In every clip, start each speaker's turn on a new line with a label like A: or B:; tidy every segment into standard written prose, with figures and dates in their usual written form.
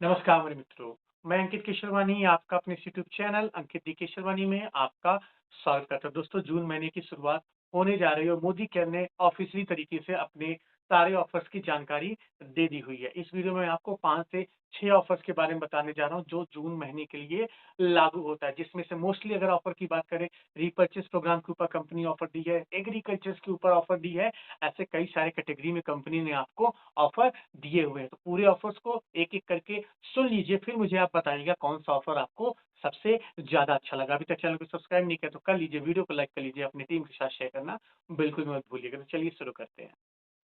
A: नमस्कार मेरे मित्रों, मैं अंकित केशरवानी आपका अपने इस यूट्यूब चैनल अंकित डी केशरवानी में आपका स्वागत करता हूँ। दोस्तों जून महीने की शुरुआत होने जा रही है और मोदी केयर ने ऑफ़िशियली तरीके से अपने सारे ऑफ़र्स की जानकारी दे दी हुई है। इस वीडियो में मैं आपको 5 से 6 ऑफ़र्स के बारे में बताने जा रहा हूँ जो जून महीने के लिए लागू होता है। जिसमें से मोस्टली अगर ऑफ़र की बात करें रीपर्चेज़ प्रोग्राम के ऊपर कंपनी ऑफ़र दी है, एग्रीकल्चर्स के ऊपर ऑफ़र दी है, ऐसे कई सारे कैटेगरी में कंपनी ने आपको ऑफ़र दिए हुए हैं। तो पूरे ऑफ़र्स को एक-एक करके सुन लीजिए, फिर मुझे आप बताइएगा कौन-सा ऑफ़र आपको सबसे ज़्यादा अच्छा लगा। अभी तक चैनल को सब्सक्राइब नहीं किया तो कर लीजिए, वीडियो को लाइक कर लीजिए, अपनी टीम के साथ शेयर करना बिल्कुल मत भूलिएगा। तो चलिए शुरू करते हैं।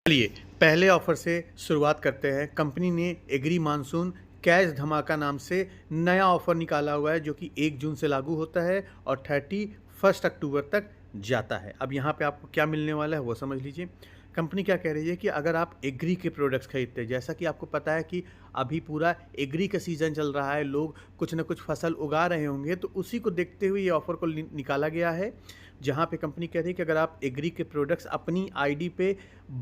B: चलिए पहले ऑफर से शुरुआत करते हैं। कंपनी ने एग्री मानसून कैश धमाका नाम से नया ऑफर निकाला हुआ है जो कि 1 जून से लागू होता है और 31 अक्टूबर तक जाता है। अब यहाँ पे आपको क्या मिलने वाला है वो समझ लीजिए। कंपनी क्या कह रही है कि अगर आप एग्री के प्रोडक्ट्स खरीदते हैं, जैसा कि आपको पता है कि अभी पूरा एग्री का सीज़न चल रहा है, लोग कुछ ना कुछ फसल उगा रहे होंगे, तो उसी को देखते हुए ये ऑफ़र को निकाला गया है। जहाँ पे कंपनी कह रही है कि अगर आप एग्री के प्रोडक्ट्स अपनी आईडी पे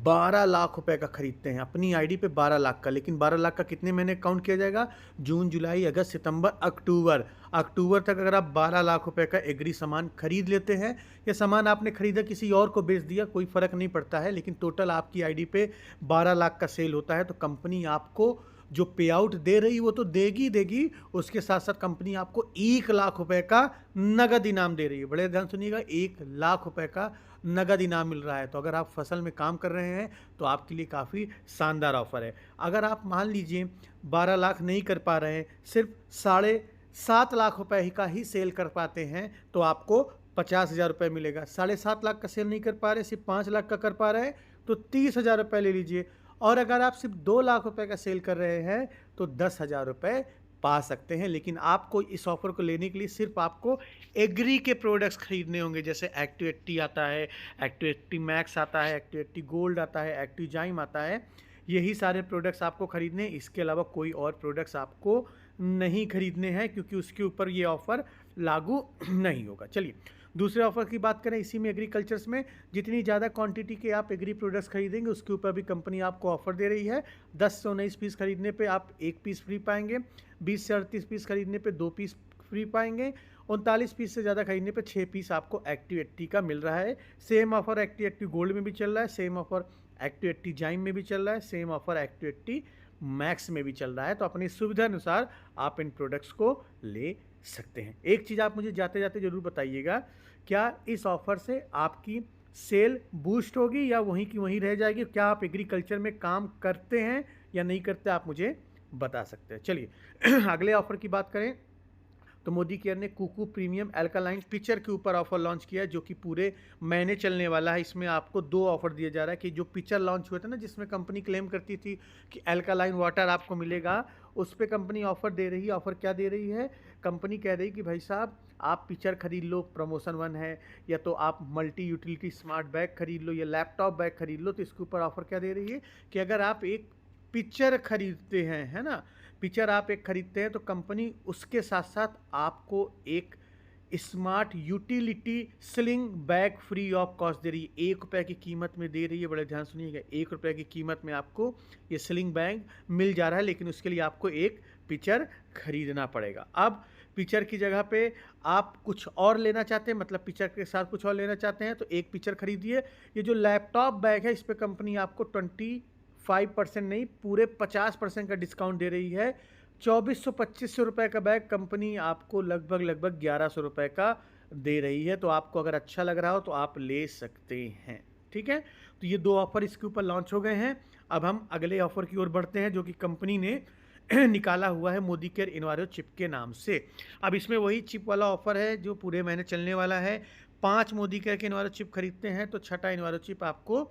B: 12 लाख रुपए का खरीदते हैं, अपनी आईडी पे 12 लाख का, लेकिन 12 लाख का कितने महीने काउंट किया जाएगा? जून, जुलाई, अगस्त, सितंबर, अक्टूबर। अक्टूबर तक अगर आप 12 लाख रुपए का एग्री सामान खरीद लेते हैं, या सामान आपने खरीदा किसी और को बेच दिया, कोई फ़र्क नहीं पड़ता है, लेकिन टोटल आपकी आईडी पे 12 लाख का सेल होता है, तो कंपनी आपको जो पे आउट दे रही वो तो देगी देगी, उसके साथ साथ कंपनी आपको 1 लाख रुपए का नगद इनाम दे रही है। बड़े ध्यान सुनिएगा, 1 लाख रुपए का नगद इनाम मिल रहा है। तो अगर आप फसल में काम कर रहे हैं तो आपके लिए काफ़ी शानदार ऑफर है। अगर आप मान लीजिए 12 लाख नहीं कर पा रहे हैं, सिर्फ 7.5 लाख रुपए ही का ही सेल कर पाते हैं, तो आपको 50,000 रुपये मिलेगा। 7.5 लाख का सेल नहीं कर पा रहे, सिर्फ 5 लाख का कर पा रहे हैं, तो 30,000 रुपये ले लीजिए। और अगर आप सिर्फ 2 लाख रुपए का सेल कर रहे हैं तो 10,000 रुपये पा सकते हैं। लेकिन आपको इस ऑफर को लेने के लिए सिर्फ आपको एग्री के प्रोडक्ट्स खरीदने होंगे, जैसे एक्टिव 80 आता है, एक्टिव 80 मैक्स आता है, एक्टिव 80 गोल्ड आता है, एक्टिव जाइम आता है। यही सारे प्रोडक्ट्स आपको खरीदने हैं, इसके अलावा कोई और प्रोडक्ट्स आपको नहीं खरीदने हैं, क्योंकि उसके ऊपर ये ऑफ़र लागू नहीं होगा। चलिए दूसरे ऑफर की बात करें, इसी में एग्रीकल्चर्स में जितनी ज़्यादा क्वांटिटी के आप एग्री प्रोडक्ट्स खरीदेंगे उसके ऊपर भी कंपनी आपको ऑफर दे रही है। 10 से 19 पीस खरीदने पे आप 1 पीस फ्री पाएंगे, 20 से 38 पीस खरीदने पे 2 पीस फ्री पाएंगे, 39 पीस से ज़्यादा खरीदने पे 6 पीस आपको एक्टिव 80 का मिल रहा है। सेम ऑफर एक्टिव 80 गोल्ड में भी चल रहा है, सेम ऑफर एक्टिव 80 जाइम में भी चल रहा है, सेम ऑफर एक्टिव 80 मैक्स में भी चल रहा है। तो अपनी सुविधा अनुसार आप इन प्रोडक्ट्स को ले सकते हैं। एक चीज़ आप मुझे जाते जाते ज़रूर बताइएगा, क्या इस ऑफ़र से आपकी सेल बूस्ट होगी या वहीं की वहीं रह जाएगी? क्या आप एग्रीकल्चर में काम करते हैं या नहीं करते, आप मुझे बता सकते हैं। चलिए अगले ऑफ़र की बात करें तो मोदी केयर ने कुकू प्रीमियम एल्कालाइन पिचर के ऊपर ऑफर लॉन्च किया है जो कि पूरे महीने चलने वाला है। इसमें आपको 2 ऑफर दिया जा रहा है कि जो पिचर लॉन्च हुए थे ना, जिसमें कंपनी क्लेम करती थी कि एल्कालाइन वाटर आपको मिलेगा, उस पर कंपनी ऑफर दे रही है। ऑफर क्या दे रही है? कंपनी कह रही है कि भाई साहब आप पिचर खरीद लो, प्रमोशन 1 है, या तो आप मल्टी यूटिलिटी स्मार्ट बैग खरीद लो या लैपटॉप बैग खरीद लो। तो इसके ऊपर ऑफर क्या दे रही है कि अगर आप एक पिक्चर खरीदते हैं, है ना, पिक्चर आप एक खरीदते हैं तो कंपनी उसके साथ साथ आपको एक smart utility sling bag free of cost दे रही है। 1 रुपये की कीमत में दे रही है। बड़े ध्यान सुनिएगा, 1 रुपये की कीमत में आपको ये स्लिंग बैग मिल जा रहा है, लेकिन उसके लिए आपको एक पिक्चर खरीदना पड़ेगा। अब पिक्चर की जगह पे आप कुछ और लेना चाहते हैं, मतलब पिक्चर के साथ कुछ और लेना चाहते हैं, तो एक पिक्चर खरीदिए। ये जो लैपटॉप बैग है इस पर कंपनी आपको 25% नहीं, पूरे 50% का डिस्काउंट दे रही है। 2400-2500 रुपये का बैग कंपनी आपको लगभग 1100 रुपये का दे रही है। तो आपको अगर अच्छा लग रहा हो तो आप ले सकते हैं। ठीक है, तो ये 2 ऑफर इसके ऊपर लॉन्च हो गए हैं। अब हम अगले ऑफर की ओर बढ़ते हैं जो कि कंपनी ने निकाला हुआ है मोदी केयर इन्वायरो चिप के नाम से। अब इसमें वही चिप वाला ऑफर है जो पूरे महीने चलने वाला है। 5 मोदी केयर के इन्वायरो चिप खरीदते हैं तो 6ठा इन्वायरो चिप आपको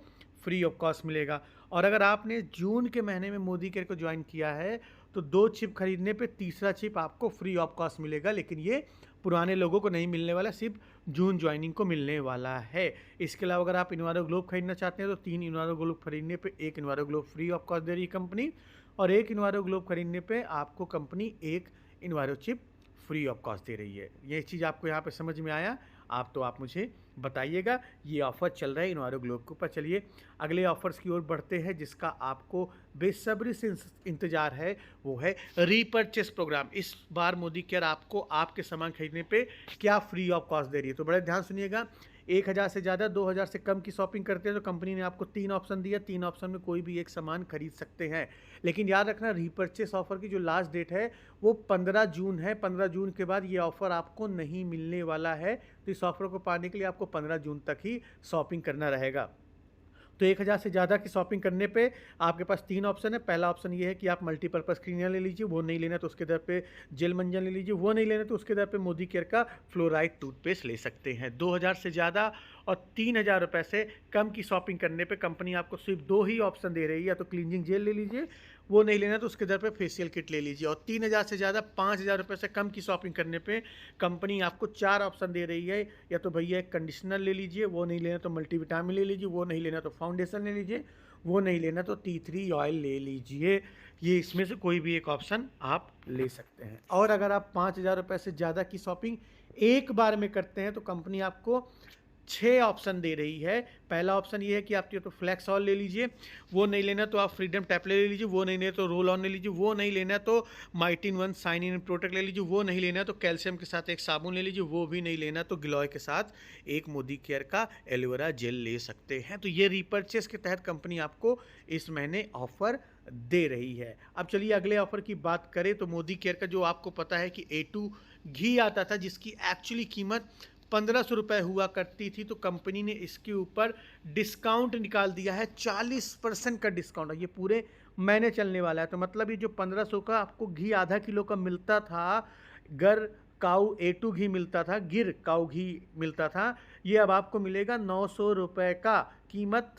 B: फ्री ऑफ कॉस्ट मिलेगा। और अगर आपने जून के महीने में मोदी केयर को ज्वाइन किया है तो 2 चिप खरीदने पे तीसरा चिप आपको फ्री ऑफ कॉस्ट मिलेगा, लेकिन ये पुराने लोगों को नहीं मिलने वाला, सिर्फ जून ज्वाइनिंग को मिलने वाला है। इसके अलावा अगर आप इन्वायरो ग्लोब खरीदना चाहते हैं तो 3 इन्वायरो ग्लोब खरीदने पे 1 enviro globe free of cost दे रही है कंपनी, और 1 इन्वायरो ग्लोब खरीदने पे आपको company 1 enviro chip free of cost दे रही है। ये चीज़ आपको यहाँ पे समझ में आया? आप मुझे बताइएगा। ये ऑफ़र चल रहा है इन्वायरो ग्लोब के ऊपर। चलिए अगले ऑफ़र्स की ओर बढ़ते हैं जिसका आपको बेसब्री से इंतज़ार है, वो है रीपर्चेस प्रोग्राम। इस बार मोदी केयर आपको आपके सामान खरीदने पे क्या फ्री ऑफ कॉस्ट दे रही है, तो बड़े ध्यान सुनिएगा। 1000 से ज़्यादा 2000 से कम की शॉपिंग करते हैं तो कंपनी ने आपको 3 ऑप्शन दिया, 3 ऑप्शन में कोई भी एक सामान खरीद सकते हैं। लेकिन याद रखना रीपर्चेस ऑफ़र की जो लास्ट डेट है वो 15 जून है। 15 जून के बाद ये ऑफ़र आपको नहीं मिलने वाला है, तो इस ऑफ़र को पाने के लिए आपको 15 जून तक ही शॉपिंग करना रहेगा। तो 1000 से ज़्यादा की शॉपिंग करने पे आपके पास 3 ऑप्शन है। पहला ऑप्शन ये है कि आप मल्टीपर्पज़ क्लीनर ले लीजिए, वो नहीं लेना तो उसके दर पे जेल मंजन ले लीजिए, वो नहीं लेना तो उसके दर पे मोदी केयर का फ्लोराइड टूथपेस्ट ले सकते हैं। 2000 से ज़्यादा और 3000 रुपये से कम की शॉपिंग करने पे कंपनी आपको सिर्फ 2 ही ऑप्शन दे रही है, या तो क्लींजिंग जेल ले लीजिए, वो नहीं लेना तो उसके दर पे फेशियल किट ले लीजिए। और 3000 से ज़्यादा 5000 रुपये से कम की शॉपिंग करने पे कंपनी आपको 4 ऑप्शन दे रही है, या तो भैया एक कंडीशनर ले लीजिए, वो नहीं लेना तो मल्टीविटामिन ले लीजिए, वो नहीं लेना तो फाउंडेशन ले लीजिए, वो नहीं लेना तो टी 3 ऑयल ले लीजिए। ये इसमें से कोई भी एक ऑप्शन आप ले सकते हैं। और अगर आप 5000 रुपये से ज़्यादा की शॉपिंग एक बार में करते हैं तो कंपनी आपको 6 ऑप्शन दे रही है। पहला ऑप्शन ये है कि आप तो फ्लैक्स ऑयल ले लीजिए, वो नहीं लेना तो आप फ्रीडम टैबलेट ले लीजिए, वो नहीं लेना तो रोल ऑन ले लीजिए, वो नहीं लेना तो माइटिन वन साइन इन प्रोटेक्ट ले लीजिए, वो नहीं लेना तो कैल्शियम के साथ एक साबुन ले लीजिए, वो भी नहीं लेना तो गिलॉय के साथ एक मोदी केयर का एलोवेरा जेल ले सकते हैं। तो ये रीपर्चेस के तहत कंपनी आपको इस महीने ऑफर दे रही है। अब चलिए अगले ऑफर की बात करें तो मोदी केयर का जो आपको पता है कि A2 घी आता था जिसकी एक्चुअली कीमत 1500 रुपये हुआ करती थी, तो कंपनी ने इसके ऊपर डिस्काउंट निकाल दिया है। 40% का डिस्काउंट है, ये पूरे महीने चलने वाला है। तो मतलब ये जो 1500 का आपको घी आधा किलो का मिलता था, गर काऊ A2 घी मिलता था, गिर काऊ घी मिलता था, ये अब आपको मिलेगा 900 रुपये का। कीमत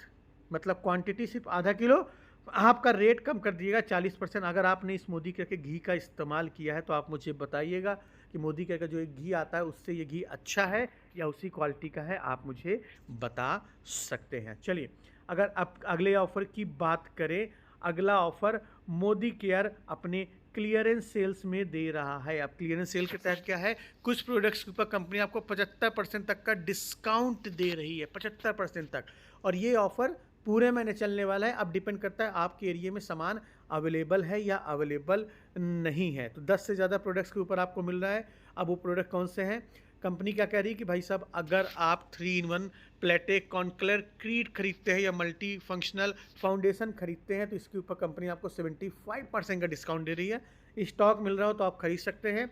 B: मतलब क्वांटिटी सिर्फ आधा किलो, आपका रेट कम कर दिएगा 40%। अगर आपने इस मोदी केयर के घी का इस्तेमाल किया है तो आप मुझे बताइएगा कि मोदी केयर का जो एक घी आता है उससे ये घी अच्छा है या उसी क्वालिटी का है, आप मुझे बता सकते हैं। चलिए अगर अब अगले ऑफ़र की बात करें, अगला ऑफ़र मोदी केयर अपने क्लियरेंस सेल्स में दे रहा है। अब क्लियरेंस सेल के तहत क्या है, कुछ प्रोडक्ट्स के ऊपर कंपनी आपको 75% तक का डिस्काउंट दे रही है, 75% तक। और ये ऑफ़र पूरे महीने चलने वाला है। अब डिपेंड करता है आपके एरिया में सामान अवेलेबल है या अवेलेबल नहीं है। तो 10 से ज़्यादा प्रोडक्ट्स के ऊपर आपको मिल रहा है। अब वो प्रोडक्ट कौन से हैं, कंपनी क्या कह रही है कि भाई साहब अगर आप 3-in-1 प्लेटे कॉन्क्लर क्रीड खरीदते हैं या मल्टी फंक्शनल फाउंडेशन खरीदते हैं तो इसके ऊपर कंपनी आपको 75% का डिस्काउंट दे रही है। स्टॉक मिल रहा हो तो आप खरीद सकते हैं।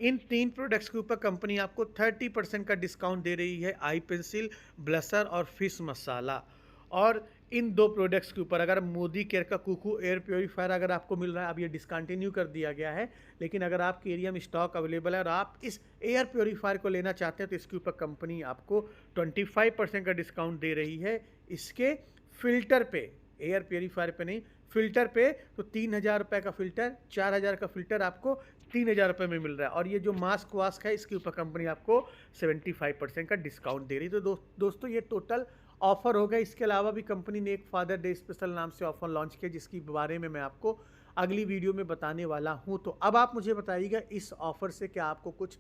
B: इन 3 प्रोडक्ट्स के ऊपर कंपनी आपको 30% का डिस्काउंट दे रही है, आई पेंसिल, ब्लशर और फिश मसाला। और इन 2 प्रोडक्ट्स के ऊपर अगर मोदी केयर का कुकू एयर प्योरीफायर अगर आपको मिल रहा है, अब ये डिसकंटिन्यू कर दिया गया है, लेकिन अगर आपके एरिया में स्टॉक अवेलेबल है और आप इस एयर प्योरीफायर को लेना चाहते हैं तो इसके ऊपर कंपनी आपको 25% का डिस्काउंट दे रही है। इसके फ़िल्टर पे, एयर प्योरीफायर पे नहीं, फ़िल्टर पे तो 3000 रुपये का फ़िल्टर, 4000 का फ़िल्टर आपको 3000 रुपये में मिल रहा है। और ये जो मास्क वास्क है इसके ऊपर कंपनी आपको 75% का डिस्काउंट दे रही है। तो दोस्तों ये टोटल ऑफ़र हो गया। इसके अलावा भी कंपनी ने एक फादर डे स्पेशल नाम से ऑफ़र लॉन्च किया जिसके बारे में मैं आपको अगली वीडियो में बताने वाला हूं। तो अब आप मुझे बताइएगा इस ऑफ़र से क्या आपको कुछ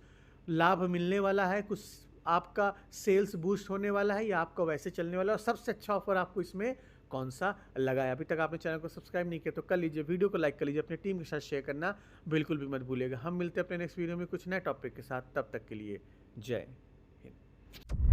B: लाभ मिलने वाला है, कुछ आपका सेल्स बूस्ट होने वाला है या आपका वैसे चलने वाला है, और सबसे अच्छा ऑफ़र आपको इसमें कौन सा लगा है। अभी तक आपने चैनल को सब्सक्राइब नहीं किया तो कर लीजिए, वीडियो को लाइक कर लीजिए, अपनी टीम के साथ शेयर करना बिल्कुल भी मत भूलिएगा। हम मिलते हैं अपने नेक्स्ट वीडियो में कुछ नए टॉपिक के साथ, तब तक के लिए जय हिंद।